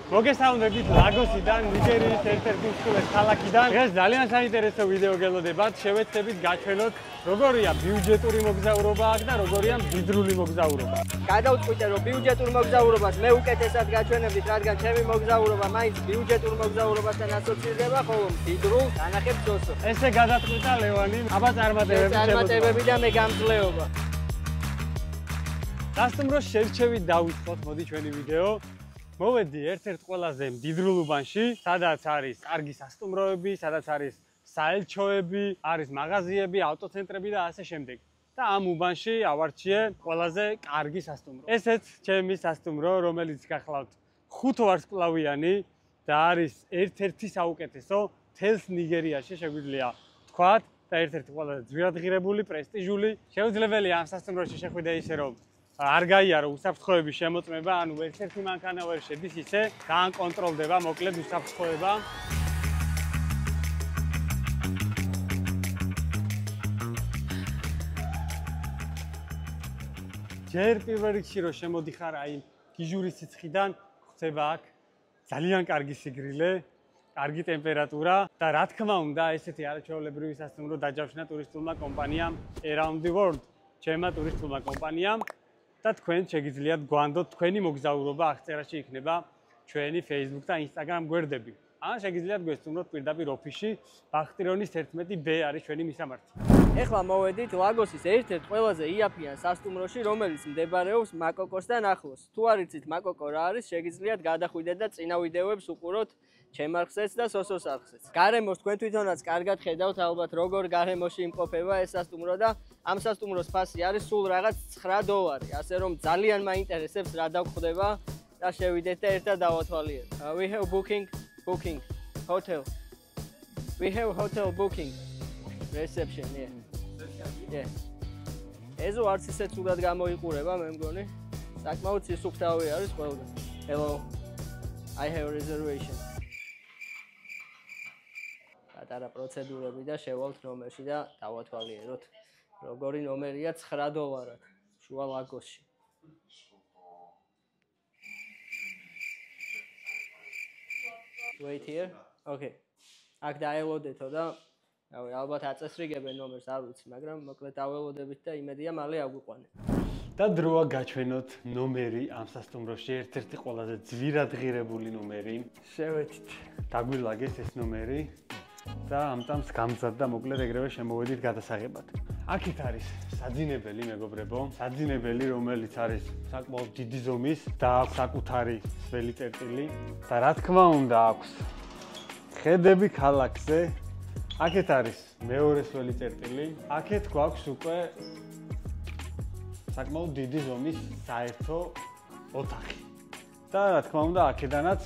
მოგესალმებით ლაგოსიდან, ნიგერიის ერთ-ერთი უცხოეს ქალაქიდან. დღეს ძალიან საინტერესო ვიდეო გელოდებათ. შევეცდებით გაჩვენოთ, როგორია ბიუჯეტური მოგზაურობა აქ და როგორია მდიდრული მოგზაურობა. გადავწყვიტე, რომ ბიუჯეტურ მოგზაურობას მე უკეთესად გაჩვენებდით, რადგან ჩემი მოგზაურობა მაინც ბიუჯეტურ მოგზაურობასთან ასოცირდება, ხოლო მდიდრულ განახებს ძოსო. ესე გადაწყვიტა ლევანი, აბა წარმატებები და მე გამძლეობა. სასტუმროს შერჩევით დავიწყოთ, მოდი ჩვენი ვიდეო. მოვედი ერთ-ერთ ყველაზე მდიდრულ უბანში, სადაც არის კარგი სასტუმროები, სადაც არის საელჩოები, არის მაღაზიები, ავტოცენტრები და ასე შემდეგ. და ამ უბანში ავარჩიე ყველაზე კარგი სასტუმრო. ესეც ჩემი სასტუმრო, რომელიც გახლავთ 5 ვარსკვლავიანი და არის ერთ-ერთი საუკეთესო მთელს ნიგერიაში, შეგვიძლია ვთქვათ, და ერთ-ერთი ყველაზე ძვირადღირებული, პრესტიჟული. შეუძლებელია ამ სასტუმროში შეხვიდე ისე, რომ არ გაიარო უსაფრთხოების შემოწმება, ანუ ერთ-ერთი მანქანა ვერ შედის ისე, ძალიან კონტროლდება, მოკლედ უსაფრთხოება. ჯერ პირველ რიგში რომ შემოდიხარ აი გიჟურის სიცხიდან, ხდება აქ ძალიან კარგი სიგრილე, კარგი ტემპერატურა და რა თქმა უნდა, ესეთი არაჩვეულებრივი სასტუმრო დაჯავშნა ტურისტულმა კომპანიამ Around the World, ჩემმა ტურისტულმა კომპანიამ. და თქვენ შეგიძლიათ გვანდოთ თქვენი მოგზაურობა აღწერაში იქნება ჩვენი Facebook და Instagram გვერდები. ან შეგიძლიათ გვესტუმროთ პირდაპირ ოფისში, ბახტირონის 11B არის ჩვენი მისამართი. ეხლა მოვედით ლაგოსის ერთ-ერთ ყველაზე იაფიან სასტუმროში, რომელიც მდებარეობს მაკოკოსთან ახლოს. თუ არ იცით მაკოკო რა არის, შეგიძლიათ გადახვიდეთ და წინა ვიდეოებს უყუროთ ჩემარხსეც და სოსოს არხსეც. გარემოს თქვენ თვითონაც კარგად ხედავთ ალბათ როგორ გარემოში იმყოფება ეს სასტუმრო და ამ სასტუმროს ფასი არის სულ რაღაც $9, ასე რომ ძალიან მაინტერესებს რა დავხდება და შევიდეთ და ერთად დავათვალიეროთ. We have booking hotel. We have hotel booking. Reception, yeah. ეზო არც ისე ცუდად გამოიყურება, მე მგონი. საკმაოდ სისუფთავე არის ყველგან. Hello. I have reservation. პატარა პროცედურები და შევალთ ნომერში და დავათვალიეროთ. როგორი ნომერია $9 შუა ლაგოსში. Wait here. Okay. აქ დაელოდეთო და რავი, ალბათ აწესრიგებენ ნომერს, არ ვიცი, მაგრამ მოკლედ დაველოდებით და იმედია მალე აგვიყვანენ. და დროა გაჩვენოთ ნომერი ამ სასტუმროში, ერთ-ერთი ყველაზე ძვირადღირებული ნომერი. შევეცით დაგვილაგეს ეს ნომერი და ამტამს გამზადდა, მოკლედ ეგრევე შემოვედით გადასაღებად. აქეთ არის საძინებელი, მეგობრებო, საძინებელი, რომელიც არის საკმაოდ დიდი ზომის და აქვს საკუთარი სველი წერტილი და რა თქმა უნდა აქვს ხედები ქალაქზე. აქეთ არის მეორე სველი წერტილი. აქეთ გვაქვს უკვე საკმაოდ დიდი ზომის საერთო ოთახი. და რა თქმა უნდა, აქედანაც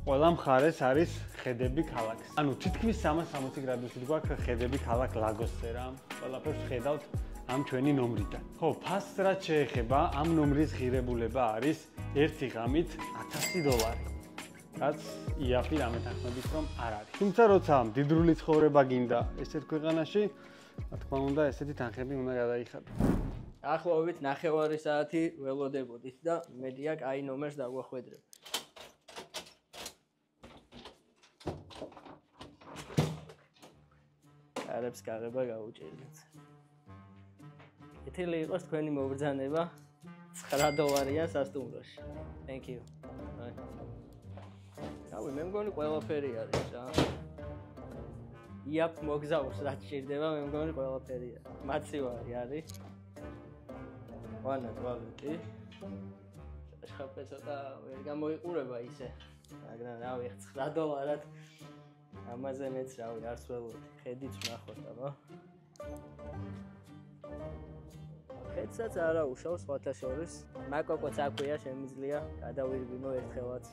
ყველა მხარეს არის ხედები ქალაქს. ანუ თითქმის 360 გრადუსით გვაქვს ხედები ქალაქ ლაგოსზე რა. ყველაფერს ხედავთ ამ ჩვენი ნომრიდან. ხო, ფასს რაც შეეხება, ამ ნომრის ღირებულება არის ერთი ღამით $1000. რაც იაფი რამეთანხმებით რომ არ არის. თუმცა როცა მდიდრული ცხოვრება გინდა ესეთ ქვეყანაში, რა თქმა უნდა, ესეთი თანხები უნდა გადაიხადო. ახლოვებით 9 საათი ველოდებოდით და იმედია კაი ნომერს დაგვახვედრებ. არებს გაღება გაუჭირდეთ. ეთილი იყოს თქვენი მობრძანება $9 სასტუმროში. Thank you. რავი, მე მგონი ყველაფერი არის რა. იაფ მოგზაურს რაც ჭირდება, მე მგონი ყველაფერი არის. მაცივარი არის. ვანა თვალეთი. შეხაფე ცოტა ვერ გამოიყურება ისე. მაგრამ რავი, $9-ად ამაზე მეც რავი, არც ველოდი. ხედიც ვნახოთ, აბა. ხედსაც არა უშავს სხვათა შორის. მაკოკოც აქვეა, შემიძლია გადავირბინო ერთხელაც.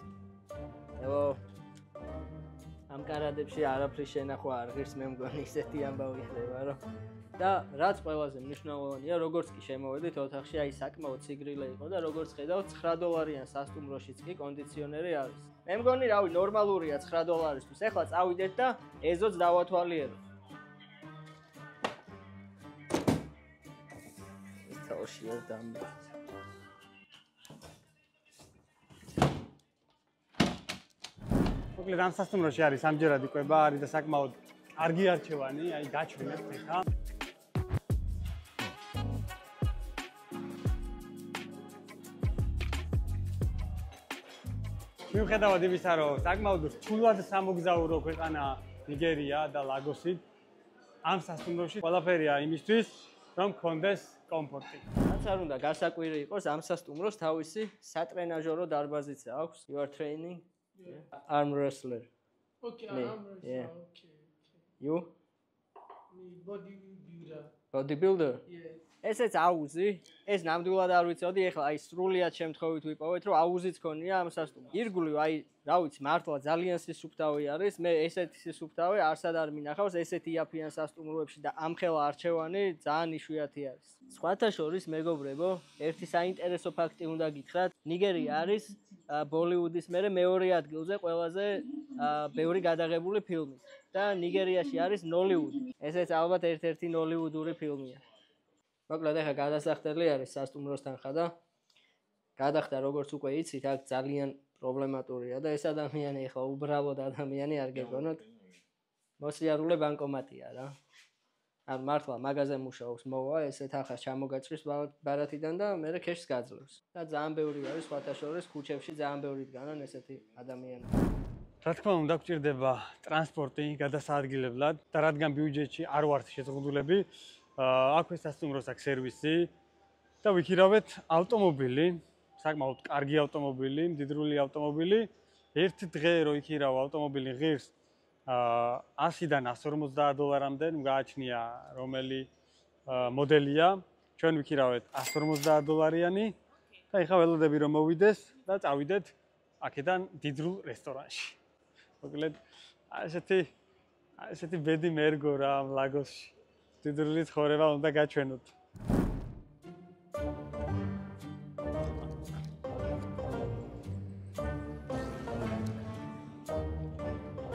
Hello. ამ კარადებში არაფრის შენახვა არ ღირს, მე მგონი ისეთი ამბავი ხდება, რომ და რაც ყველაზე მნიშვნელოვანია, როგორც კი შემოვედით ოთახში, აი საკმაოდ სიგრილე იყო და როგორც ხედავთ, $9 სასტუმროშიც კი კონდიციონერი არის. მე მგონი, რავი, ნორმალურია $9-ისთვის. ეხლა წავიდეთ და ეზოც დავათვალიეროთ. ეს თავში არ დამბა. მოკლედ ამ სასტუმროში არის სამჯერადი კვება, არის და საკმაოდ კარგი არჩევანი, აი გაჩვენებთ ეხა. მიუხედავად იმისა, რომ საკმაოდ რთულად სამოგზაურო ქვეყანა ნიგერია და ლაგოსი, ამ სასტუმროში ყველაფერია იმისთვის, რომ გქონდეს კომფორტი. რაც არ უნდა გასაკვირი იყოს, ამ სასტუმროს თავისი სატრენაჟორო დარბაზიც აქვს. You are training arm wrestler. Okay, Me, arm wrestler. yeah. Okay. You? Me bodybuilder. Bodybuilder? Yes. ესეც აუზი, ეს ნამდვილად არ ვიცოდი, ეხლა აი სრულიად შემთხვევით ვიპოვეთ, რომ აუზიც ქონია ამ სასტუმროში. ირგული აი, რა ვიცი, მართლა ძალიან სისუფთავი არის, მე ესეთი სისუფთავი არსად არ მინახავს, ესეთი იაფიან სასტუმროებში და ამხელა არჩევანი ძალიან იშვიათი არის. სხვათა შორის, მეგობრებო, ერთი საინტერესო ფაქტი უნდა გითხრათ, ნიგერია არის ბოლივუდის მერე მეორე ადგილზე ყველაზე ბევრი გადაღებული ფილმი და ნიგერიაში არის ნოლივუდი. ესეც ალბათ ერთ-ერთი ნოლივუდური ფილმია. მოკლედ ახლა გადასახდელი არის სასტუმროსთან ხა და გადახდა როგორც უკვე იცით, აქ ძალიან პრობლემატურია და ეს ადამიანი ახლა უბრალოდ ადამიანი არ გეგონოთ. მოსიარულე ბანკომატია რა. ან მართლა მაღაზია მუშაობს, მოვა ესეთ ახლა ჩამოგაჭრის ბარათიდან და მე ქეშს გაძლევს. და ძალიან ბევრი არის სხვათა შორის ქუჩებში ძალიან ბევრი დგანან ესეთი ადამიანები. რა თქმა უნდა, გვჭირდება ტრანსპორტი გადასაადგილებლად და რადგან ბიუჯეტში არ ვართ შეზღუდულები, აქვე სასტუმროს აქვს სერვისი და ვიქირავეთ ავტომობილი, საკმაოდ კარგი ავტომობილი, მდიდრული ავტომობილი. ერთი დღე რო იქირავ ავტომობილი ღირს $100-დან $150-მდე, გააჩნია რომელი მოდელია. ჩვენ ვიქირავეთ $150-იანი და ეხლა ველოდები რომ მოვიდეს და წავიდეთ აქედან დიდრულ რესტორანში. მოკლედ ესეთი ბედი მერგო რა ამ ლაგოსში. დიდრული ცხოვრება უნდა გაჩვენოთ.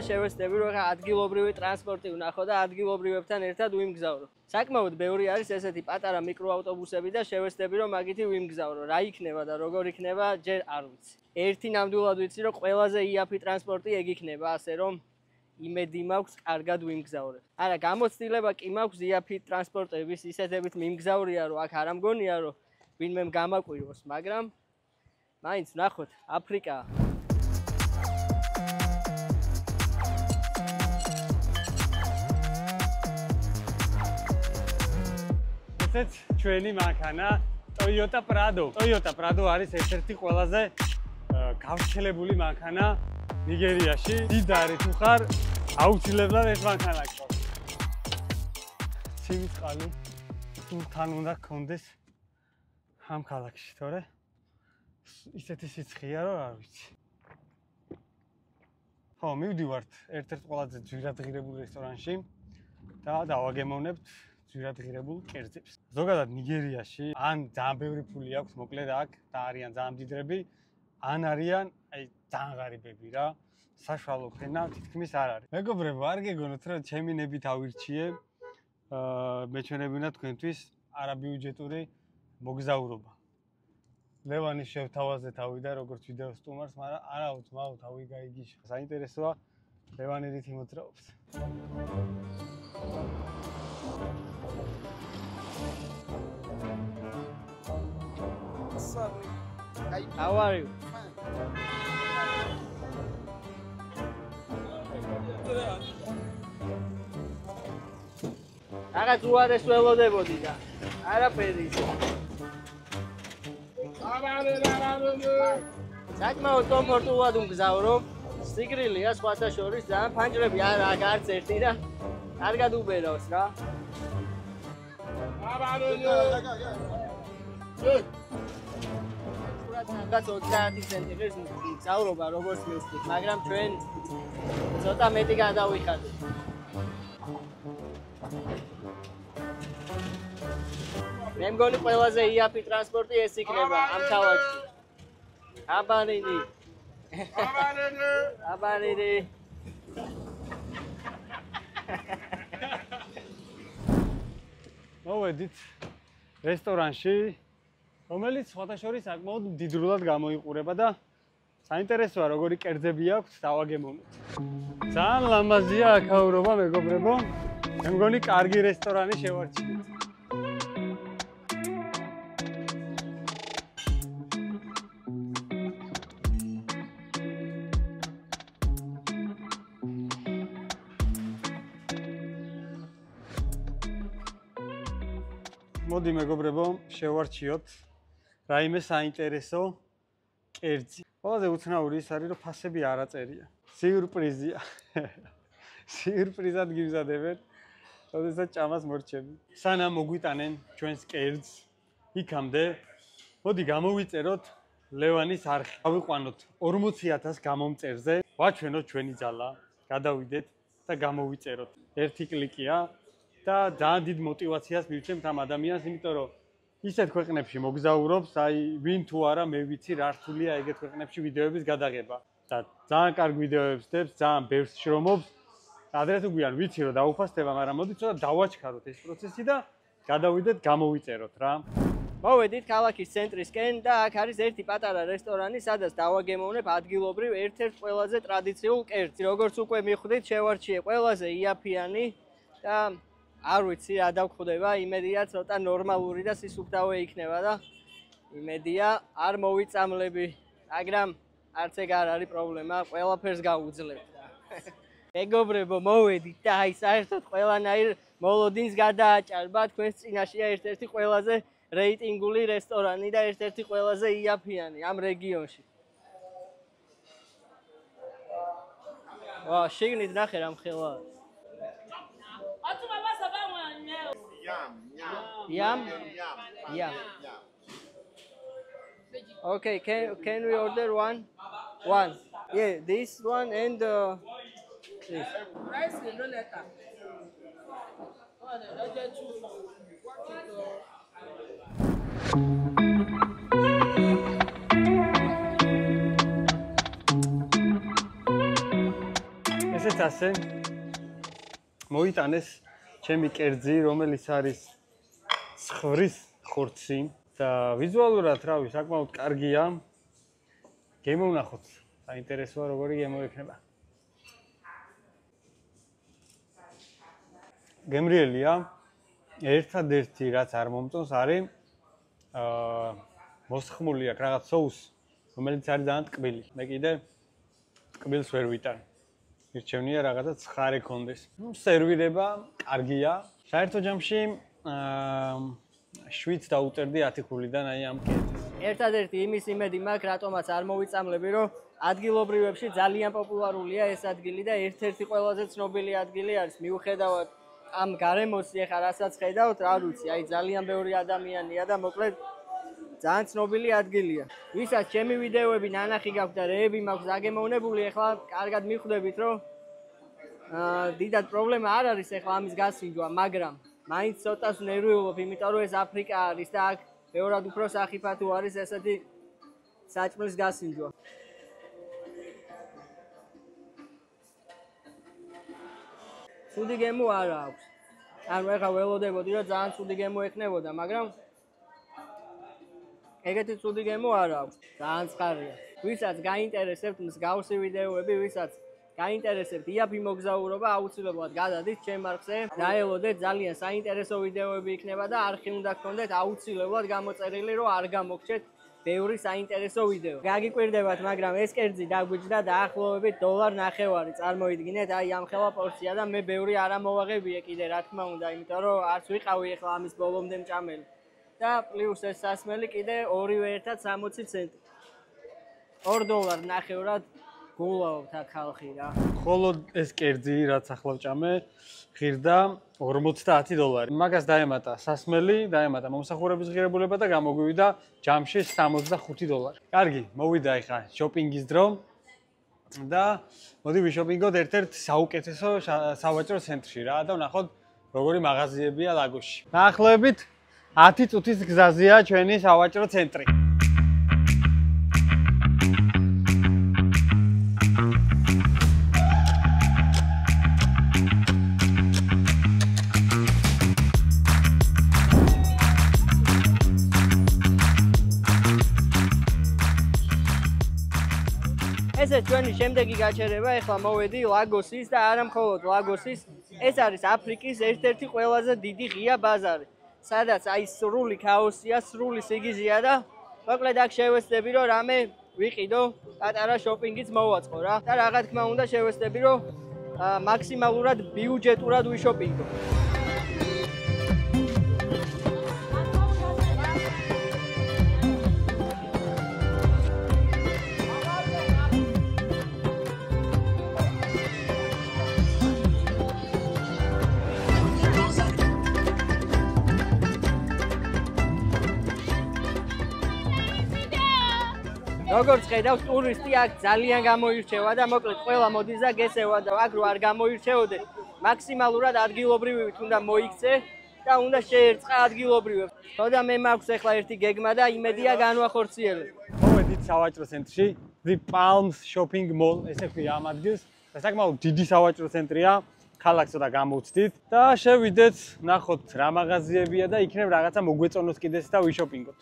შევეცდები რომ ადგილობრივი ტრანსპორტი ვნახო და ადგილობრივებთან ერთად ვიმგზავრო. საკმაოდ ბევრი არის ესეთი პატარა მიკროავტობუსები და შევეცდები რომ მაგითი ვიმგზავრო. რა იქნება და როგორ იქნება, ჯერ არ ვიცი. ერთი ნამდვილად ვიცი რომ ყველაზე იაფი ტრანსპორტი ეგ იქნება, ასე რომ იმედი მაქვს კარგად ვიმგზავრებ. არა, გამოცდილება კი მაქვს იაფი ტრანსპორტების ისეთებით მიმგზავრია, რომ აქ არ ამგონია, რომ ვინმემ გამაკვირვოს, მაგრამ მაინც ვნახოთ, აფრიკა. ესეც ჩვენი მანქანა Toyota Prado. Toyota Prado არის ერთ-ერთი ყველაზე გავრცელებული მანქანა ნიგერიაში. დიდარი თუ ხარ, აუცილებლად ეს მანქანა გქონდეს. ცივი წყალი თუ თან უნდა გქონდეს ამ ქალაქში, თორე ისეთი სიცხეა, რომ არ ვიცი. ხო, მივდივართ ერთ-ერთ ყველაზე ძვირადღირებულ რესტორანში და დავაგემოვნებთ ძვირადღირებულ კერძებს. ზოგადად ნიგერიაში ან ძალიან ბევრი ფული აქვს, მოკლედ აქ და არიან ძალიან მდიდრები, ან არიან აი ძალიან ღარიბები რა. საშუალო ფენა თითქმის არ არის. მეგობრებო, არ გეგონოთ რომ ჩემი ნებით ავირჩიე მეჩვენებინა თქვენთვის არაბიუჯეტური მოგზაურობა. ლევანის შევთავაზე თავი და როგორც ვიდეო სტუმარს, მაგრამ არაუდმაოდ თავი გაიგიშა. საინტერესოა ლევანი რითი მოძრაობს. How are you? რაღაც უარეს ველოდებოდი და არაფერი. საკმაოდ კომფორტულად ვმგზავრო. სიგრილია სხვათა შორის ძალიან ფანჯრები არ აქვს არც ერთი და კარგად უბერავს რა. რაც 30 ცენტრის მგზავრობა როგორც მივხვდით, მაგრამ ჩვენ ცოტა მეტი გადავიხადეთ. მე მგონი ყველაზე იაფი ტრანსპორტი ეს იქნება ამ ქალაქში. აბანინი. აბანინი. მოვედით რესტორანში, რომელიც სხვათა შორის საკმაოდ მდიდრულად გამოიყურება და საინტერესოა როგორი კერძები აქვს დავაგემოვნოთ. ძალიან ლამაზია აქაურობა მეგობრებო. მე მგონი კარგი რესტორანი შევარჩიეთ. მოდი მეგობრებო, შევარჩიოთ რაიმე საინტერესო კერძი. ყველაზე უცნაური ის არის, რომ ფასები არ აწერია. სიურპრიზია. სიურპრიზად გიზადებენ, როდესაც ჭამას მორჩები. სანამ მოგვიტანენ ჩვენს კერძს იქამდე, მოდი გამოვიწეროთ ლევანის არხი. ავიყვანოთ 40,000 გამომწერზე, ვაჩვენოთ ჩვენი ძალა, გადავიდეთ და გამოვიწეროთ. ერთი კლიკია და ძალიან დიდ мотивაციას მივცემთ ამ ადამიანს, იმიტომ რომ ისეთ ქვეყნებში მოგზაურობს, აი ვინ თუ არა მე ვიცი რა რთულია ეგეთ ქვეყნებში ვიდეოების გადაღება და ძალიან კარგ ვიდეოებს დებს, ძალიან ბევრს შრომობს. ადრე თუ გვიან ვიცი რომ დაუფასდება, მაგრამ მოდი ცოტა დავაჩქაროთ ეს პროცესი და გადავიდეთ, გამოვიწეროთ რა. მოვედით ქალაქის ცენტრისკენ და აქ არის ერთი პატარა რესტორანი, სადაც დავაგემოვნებ ადგილობრივ ერთ-ერთ ყველაზე ტრადიციულ კერძს. როგორც უკვე მიხვდით, შევარჩიე ყველაზე იაფიანი და არ ვიცი რა დავხვდება, იმედია ცოტა ნორმალური და სისუფთავე იქნება და იმედია არ მოვიწამლები, მაგრამ არც ეგ არ არის პრობლემა, ყველაფერს გავუძლებთ. მეგობრებო, მოვედით და აი საერთოდ ყველანაირ მოლოდინს გადააჭარბა, თქვენს წინაშეა ერთ-ერთი ყველაზე რეიტინგული რესტორანი და ერთ-ერთი ყველაზე იაფიანი ამ რეგიონში. ვა, შიგნით ნახე რა მხელა. Yum? Yeah. Okay, can we order one? One. Yeah, this one and this. Rice and donut. ესეც ასე მოიტანეს ჩემი კერძი, რომელიც არის ცხვრის ხორცი და ვიზუალურად რავი, საკმაოდ კარგია. გემოვნახოთ, საინტერესოა როგორი გემოექნება. გემრიელია. ერთადერთი რაც არ მომწონს არის მოსხმული აქვს რაღაც соуს, რომელიც არის ძალიან ტკბილი. მე კიდე ტკბილს ვერ ვიტან. მირჩევნია რაღაცა ცხარე კონდეს. ნუ სერვირება კარგია. საერთო ჯამში 7 დაუწერდი 10 ქულიდან აი ამ კერძს. ერთადერთი იმის იმედი მაქვს, რატომაც არ მოვიწამლები, რომ ადგილობრივებში ძალიან პოპულარულია ეს ადგილი და ერთ-ერთი ყველაზე ცნობილი ადგილი არის. მიუხედავად ამ გარემოსი ახლა რასაც ხედავთ, რა ვიცი, აი ძალიან ბევრი ადამიანია და მოკლედ ძალიან ცნობილი ადგილია. ვისაც ჩემი ვიდეოები ნანახი გაქვთ და რეები მაქვს აგემოვნებული, ახლა კარგად მიხვდებით, რომ დიდად პრობლემა არ არის ახლა ამის გასინჯვა, მაგრამ მაინც ცოტას ნერვიულობ, იმიტომ რომ ეს აფრიკა არის და აქ ბევრად უფრო სახიფათო არის ესეთი საჭმლის გასინჯვა. ცუდი გემო არ აქვს. ანუ ეხლა ველოდებოდი, რომ ძალიან ცუდი გემო ექნებოდა, მაგრამ ეგეთი ცუდი გემო არ აქვს. ძალიან ცხარია. ვისაც გაინტერესებთ მსგავსი ვიდეოები, ვისაც გაინტერესებთ იაფი მოგზაურობა, აუცილებლად გადადით ჩემ არხზე. დაელოდეთ, ძალიან საინტერესო ვიდეოები იქნება და არხი უნდა გქონდეთ აუცილებლად გამოწერილი, რომ არ გამოგჩეთ ბევრი საინტერესო ვიდეო. გაგიკვირდებათ, მაგრამ ეს კერძი დაგვიჯდა დაახლოებით $1.50 წარმოიდგინეთ, აი ამ ხელა პორცია და მე ბევრი არ ამოვაღებია კიდე, რა თქმა უნდა, იმიტომ რომ არც ვიყავი ახლა ამის ბოლომდე მჭამელი. და პლუს ეს სასმელი კიდე ორივე ერთად 60 ცენტი. $2.50 გულავთ აქ ხალხი რა. ხოლო ეს კერძი რაც ახლა ვჭამე, ღირდა $50. მაგას დაემატა სასმელი, დაემატა მომსახურების ღირებულება და გამოგვივიდა ჯამში $65. კარგი, მოვიდა ახლა შოპინგის დრო და მოდი ვიშოპინგოთ ერთ-ერთ საუკეთესო სავაჭრო ცენტრში რა და ვნახოთ როგორი მაღაზიებია ლაგოსში. დაახლოებით 10 წუთის გზაზეა ჩვენი სავაჭრო ცენტრი. ესე ჩვენი შემდეგი გაჩერება ეხლა მოვედი ლაგოსის და არა მხოლოდ ლაგოსის, ეს არის აფრიკის ერთ-ერთი ყველაზე დიდი ღია ბაზარი, სადაც აი სრული ქაოსია, სრული სიგიჟეა და მოკლედ აქ შევეცდები რომ რამე ვიყიდო, პატარა შოპინგიც მოვაწყო რა და რა თქმა უნდა შევეცდები რომ მაქსიმალურად ბიუჯეტურად ვიშოპინგო. როგორც ხედავთ, ტურისტი აქ ძალიან გამოირჩევა და მოკლედ ყველა მოდის და გესევა და აქ რო არ გამოირჩეოდე, მაქსიმალურად ადგილობრივივით უნდა მოიქცე და უნდა შეერწყა ადგილობრივებს. თორემ მე მაქვს ახლა ერთი გეგმა და იმედია განვახორციელებ. მოვედით სავაჭრო ცენტრში, The Palms Shopping Mall, ესე ქვია ამ ადგილს. და საკმაოდ დიდი სავაჭრო ცენტრია, ქალაქს ცოტა გამოვცდით და შევიდეთ, ნახოთ რა მაღაზიებია და იქნებ რაღაცა მოგვეწონოს კიდეც და ვიშოპინგოთ.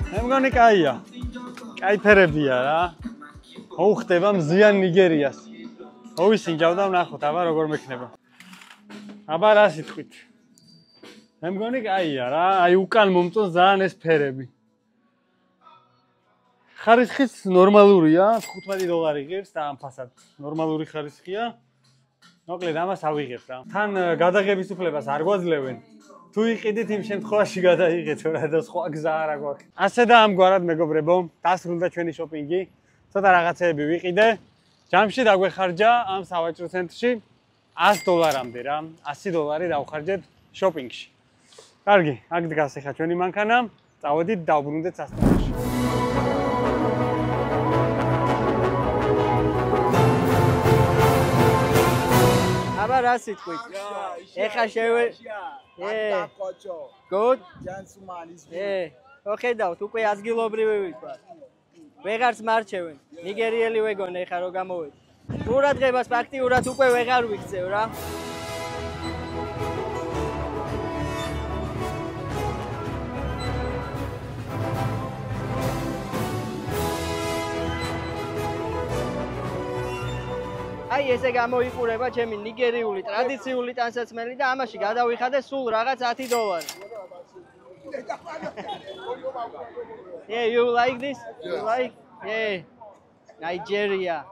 მე მგონი კაია. კაი ფერებია რა. მოუხდება მზიან ნიგერიას. მოვისინჯავ და ვნახოთ, აბა როგორ მექნება. აბა რა სიტყვით. მე მგონი კაია რა. აი უკან მომწონს ძალიან ეს ფერები. ხარისხიც ნორმალურია, $15 ღირს და ამ ფასად ნორმალური ხარისხია. მოკლედ ამას ავიღებ რა. თან გადაღების უფლებას არ გვაძლევენ. თუ იყიდით იმ შემთხვევაში გადაიღეთო რა და სხვა გზა არ აქვს. ასე და ამგვარად მეგობრებო, დასრულდა ჩვენი შოპინგი. ცოტა რაღაცეები ვიყიდე. ჯამში დაგვეხარჯა ამ სავაჭრო ცენტრში $100-მდე რა. $100 დავხარჯეთ შოპინგში. კარგი, აქ დგას ახლა ჩვენი მანქანა. წავედით დავბრუნდეთ სასტუმროში. აბა რა სიტყვით? ეხა Good. ოხედავთ, უკვე ადგილობრივი ვიყავ. ვეღარც მარჩევენ. ნიგერიელი ვეგონე ხა რო გამოვედი. ყურადღებას ფაქტიურად უკვე ვეღარ ვიქცევ რა. აი ესე გამოიყურება ჩემი ნიგერიული ტრადიციული ტანსაცმელი და ამაში გადავიხადე სულ რაღაც $10. Yeah, you like this? You like? Yeah. Nigeria.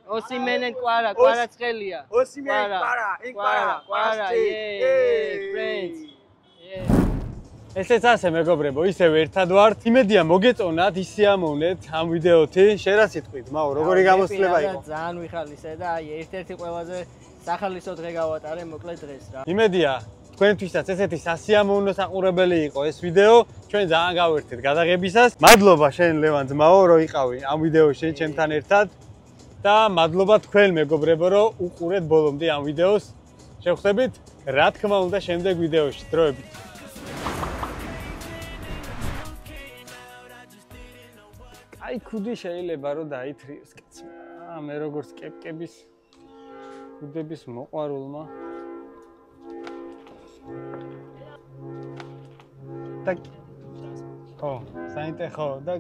Osimhen კვარა ცხელია. კვარა, friends. ესეც ასე მეგობრებო, ისევ ერთად ვართ. იმედია მოგეწონათ, ისიამოვნეთ ამ ვიდეოთი. შენ რა სიტყვით, მაო, როგორი გამოსვლება იყო? ძალიან ვიხალისე და აი ერთ-ერთი ყველაზე სახალისო დღე გავატარე მოკლედ დღეს რა. იმედია თქვენთვისაც ესეთი სასიამოვნო საყურებელი იყო ეს ვიდეო. ჩვენ ძალიან გავერთეთ გადაღებისას. მადლობა შენ ლევან ძმაო, რომ იყავი ამ ვიდეოში ჩემთან ერთად. და მადლობა თქვენ მეგობრებო, რომ უყურეთ ბოლომდე ამ ვიდეოს. შევხვდებით, რა თქმა უნდა, შემდეგ ვიდეოში. დროებით. აი ქუდი შეიძლება რომ დაითრიოს კაცმა. მე როგორც კეპკების ქუდების მოყვარულმა. და ხო, საინტერესო და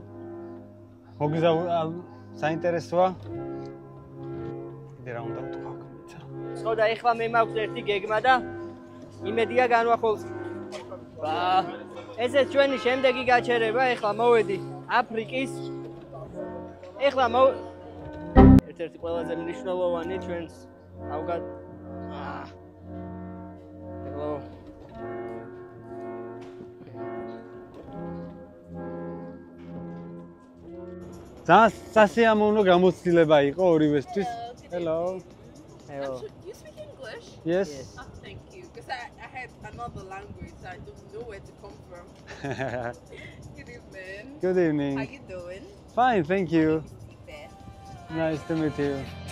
საინტერესოა. რა უნდა ვთქვა კაცო. ხო და ეხლა მე მაქვს ერთი გეგმა და იმედია განვახორციელებ. ესე ჩვენი შემდეგი გაჩერება, ეხლა მოვედი აფრიკის. ეხლა ერთ-ერთი ყველაზე მნიშვნელოვანი ჩვენს ავგად. Hello. სასიამოვნო გამოცდილება იყო ორივესთვის. Hello. Hello. Do you speak English? Yes. Oh, thank you. Because I had another language, so I don't know where to come from. Good evening. Good evening. How you doing? Fine, thank you. Steve. Nice to meet you.